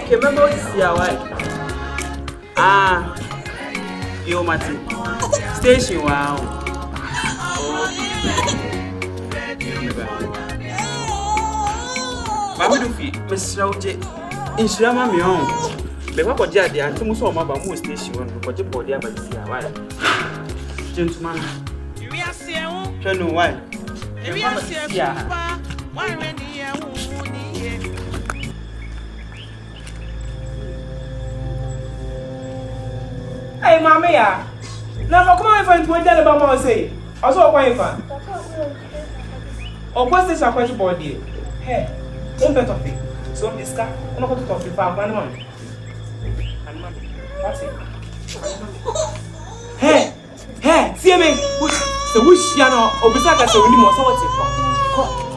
Okay, remember what you see why? Ah, you Mati. Station wow. Mami do fi, Miss Rauche. Insurama mi on. Me wa koja de anti mu so ma ba mu station one ko je body aba si why? Gentleman. We are see who? Chanu why? We are see why when you Hey, Mamma, ya. Now, come on, friend, what tell about what say? Also, what you fan? Or what's this a question body? Hey, don't bet of it. So, this car, I'm not going to talk to five one month. And mommy, that's it. Hey, see me. So, which Yano, or Bisaka, so we need more. So, what's it? Come.